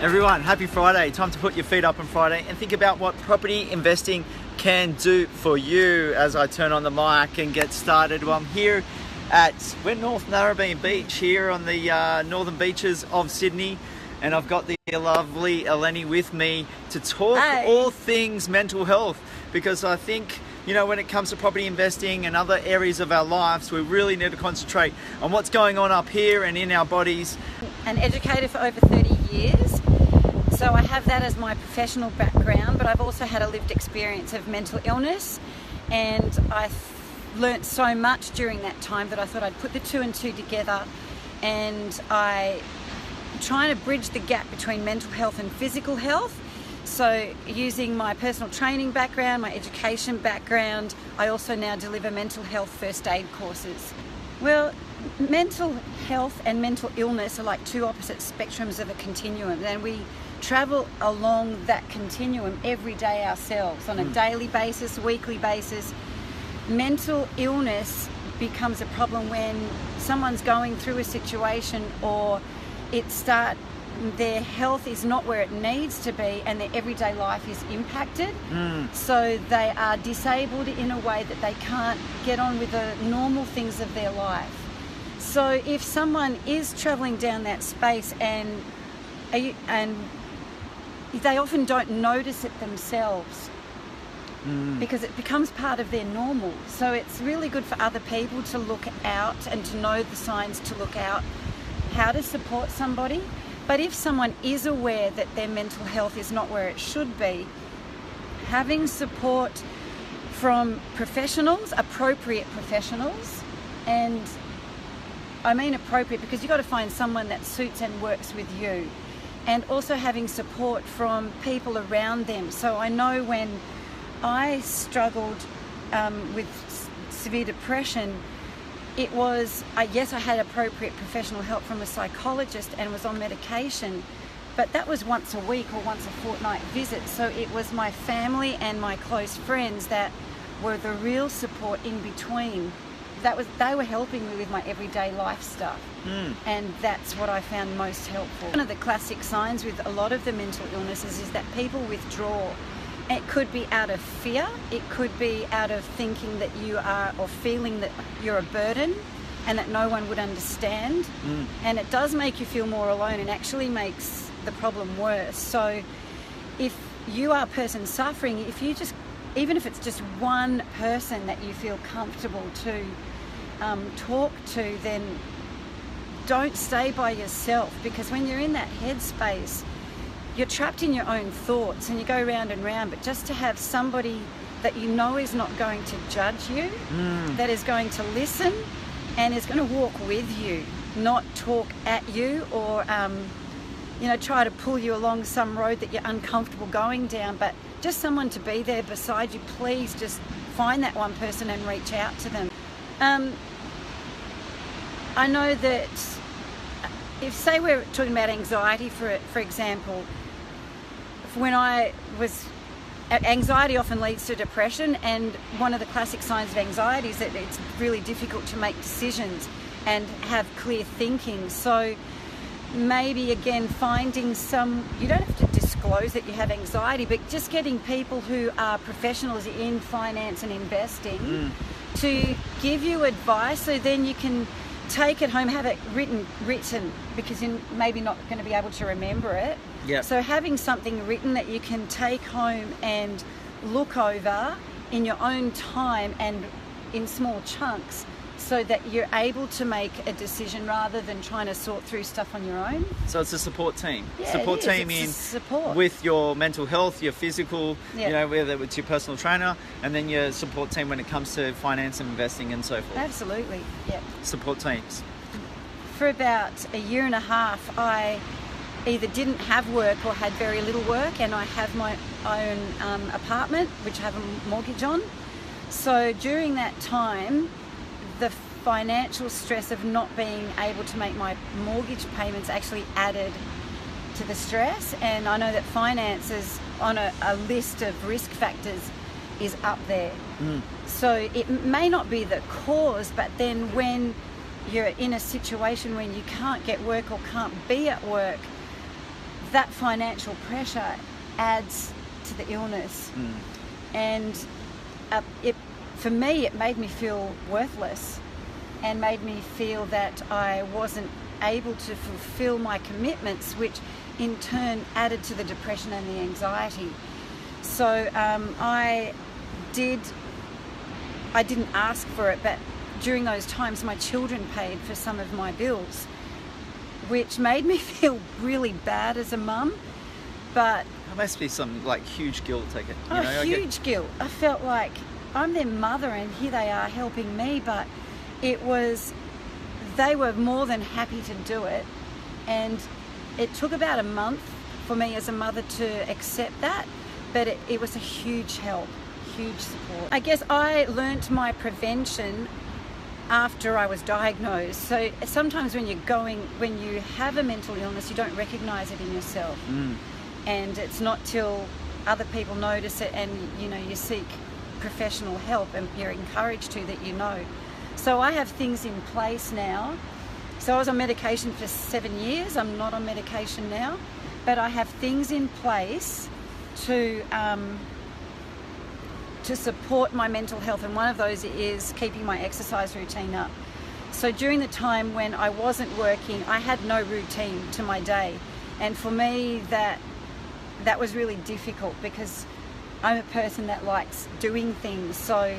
Everyone, happy Friday. Time to put your feet up on Friday and think about what property investing can do for you. As I turn on the mic and get started, well, I'm here we're North Narrabeen Beach here on the northern beaches of Sydney, and I've got the lovely Eleni with me to talk all things mental health, because I think, you know, when it comes to property investing and other areas of our lives, we really need to concentrate on what's going on up here and in our bodies. An educator for over 30 years, so I have that as my professional background, but I've also had a lived experience of mental illness, and I learnt so much during that time that I thought I'd put the two and two together, and I trying to bridge the gap between mental health and physical health. So using my personal training background, my education background, I also now deliver mental health first aid courses. Well, mental health and mental illness are like two opposite spectrums of a continuum, and we travel along that continuum every day ourselves on a daily basis, weekly basis. Mental illness becomes a problem when someone's going through a situation, or their health is not where it needs to be and their everyday life is impacted. So they are disabled in a way that they can't get on with the normal things of their life. So if someone is travelling down that space and they often don't notice it themselves, because it becomes part of their normal. So it's really good for other people to look out and to know the signs to look out, how to support somebody. But if someone is aware that their mental health is not where it should be, having support from professionals, appropriate professionals, and I mean appropriate because you've got to find someone that suits and works with you, and also having support from people around them. So I know when I struggled with severe depression, it was, yes, I had appropriate professional help from a psychologist and was on medication, but that was once a week or once a fortnight visit. So it was my family and my close friends that were the real support in between. They were helping me with my everyday life stuff, and that's what I found most helpful. One of the classic signs with a lot of the mental illnesses is that people withdraw. It could be out of fear, it could be out of thinking that you are, or feeling that you're a burden and that no one would understand. And it does make you feel more alone and actually makes the problem worse. So if you are a person suffering, even if it's just one person that you feel comfortable to talk to, then don't stay by yourself, because when you're in that headspace, you're trapped in your own thoughts and you go round and round. But just to have somebody that you know is not going to judge you, that is going to listen and is going to walk with you, not talk at you or try to pull you along some road that you're uncomfortable going down, but just someone to be there beside you. Please just find that one person and reach out to them. I know that if, say, we're talking about anxiety, for example, when anxiety often leads to depression, and one of the classic signs of anxiety is that it's really difficult to make decisions and have clear thinking. So maybe again finding you don't have to disclose that you have anxiety, but just getting people who are professionals in finance and investing to give you advice, so then you can take it home, have it written, because you're maybe not going to be able to remember it. So having something written that you can take home and look over in your own time and in small chunks, so that you're able to make a decision rather than trying to sort through stuff on your own. So it's a support team. Yeah, Support team with your mental health, your physical, whether it's your personal trainer, and then your support team when it comes to finance and investing and so forth. Absolutely, yeah. Support teams. For about a year and a half, I either didn't have work or had very little work, and I have my own apartment, which I have a mortgage on. So during that time, the financial stress of not being able to make my mortgage payments actually added to the stress, and I know that finances on a list of risk factors is up there. So it may not be the cause, but then when you're in a situation when you can't get work or can't be at work, that financial pressure adds to the illness. And for me, it made me feel worthless and made me feel that I wasn't able to fulfill my commitments, which in turn added to the depression and the anxiety. So I didn't ask for it, but during those times my children paid for some of my bills, which made me feel really bad as a mum. But there must be some like huge guilt, huge guilt. I felt like I'm their mother and here they are helping me, but they were more than happy to do it. And it took about a month for me as a mother to accept that, but it was a huge help, huge support. I guess I learnt my prevention after I was diagnosed. So sometimes when you have a mental illness, you don't recognise it in yourself. And it's not till other people notice it and you seek professional help and you're encouraged to that you know. So I have things in place now. So I was on medication for 7 years. I'm not on medication now, but I have things in place to support my mental health, and one of those is keeping my exercise routine up. So during the time when I wasn't working, I had no routine to my day, and for me that was really difficult because I'm a person that likes doing things. So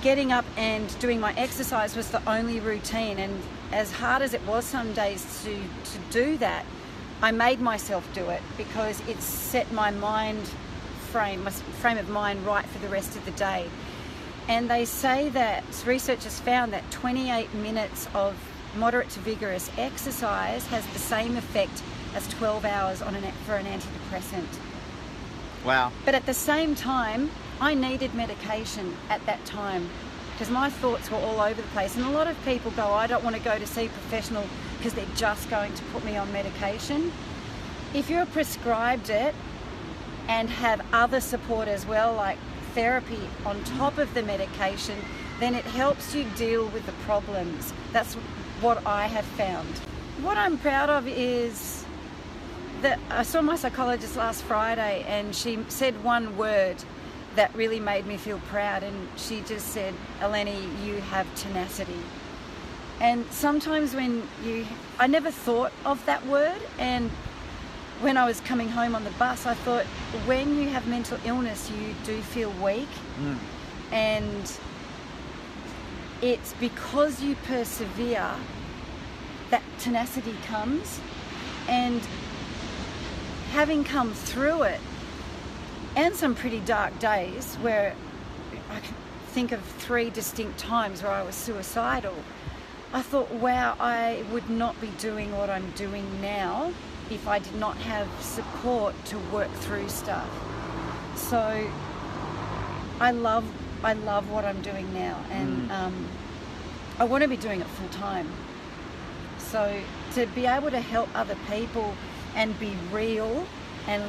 getting up and doing my exercise was the only routine, and as hard as it was some days to do that, I made myself do it because it set my my frame of mind right for the rest of the day. And they say that researchers found that 28 minutes of moderate to vigorous exercise has the same effect as 12 hours for an antidepressant. Wow. But at the same time, I needed medication at that time because my thoughts were all over the place. And a lot of people go, I don't want to go to see a professional because they're just going to put me on medication. If you're prescribed it and have other support as well, like therapy on top of the medication, then it helps you deal with the problems. That's what I have found. What I'm proud of is that I saw my psychologist last Friday and she said one word that really made me feel proud, and she just said, Eleni, you have tenacity. And sometimes I never thought of that word, and when I was coming home on the bus, I thought, when you have mental illness, you do feel weak. And it's because you persevere that tenacity comes. And having come through it, and some pretty dark days where I can think of 3 distinct times where I was suicidal, I thought, wow, I would not be doing what I'm doing now if I did not have support to work through stuff. So I love what I'm doing now, and I want to be doing it full time. So to be able to help other people and be real, and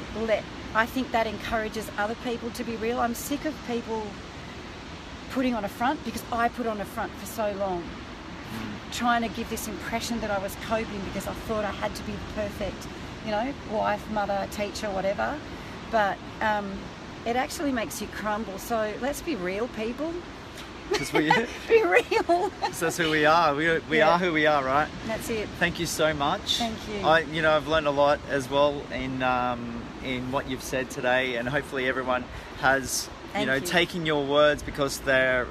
I think that encourages other people to be real. I'm sick of people putting on a front, because I put on a front for so long, trying to give this impression that I was coping because I thought I had to be the perfect, wife, mother, teacher, whatever. But it actually makes you crumble. So let's be real, people. Be real. That's who we are. We are who we are, right? That's it. Thank you so much. Thank you. I've learned a lot as well in what you've said today, and hopefully everyone has taken your words, because they're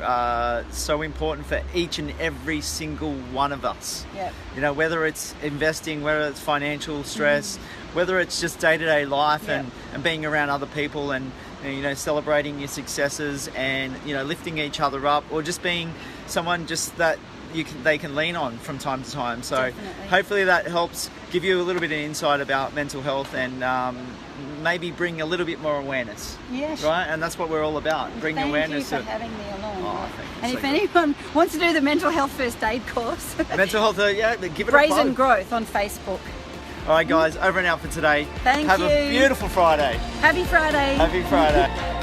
so important for each and every single one of us. Yep. Whether it's investing, whether it's financial stress, whether it's just day-to-day life, and being around other people, and celebrating your successes, and lifting each other up, or just being someone just that they can lean on from time to time. So Definitely. Hopefully that helps give you a little bit of insight about mental health, and maybe bring a little bit more awareness. Yes. Right? And that's what we're all about, bringing awareness. Thank you for having me along. Oh, thank you. And if anyone wants to do the mental health first aid course, mental health, give it Brazen a plug. Growth on Facebook. All right, guys, over and out for today. Thank you. Have a beautiful Friday. Happy Friday. Happy Friday.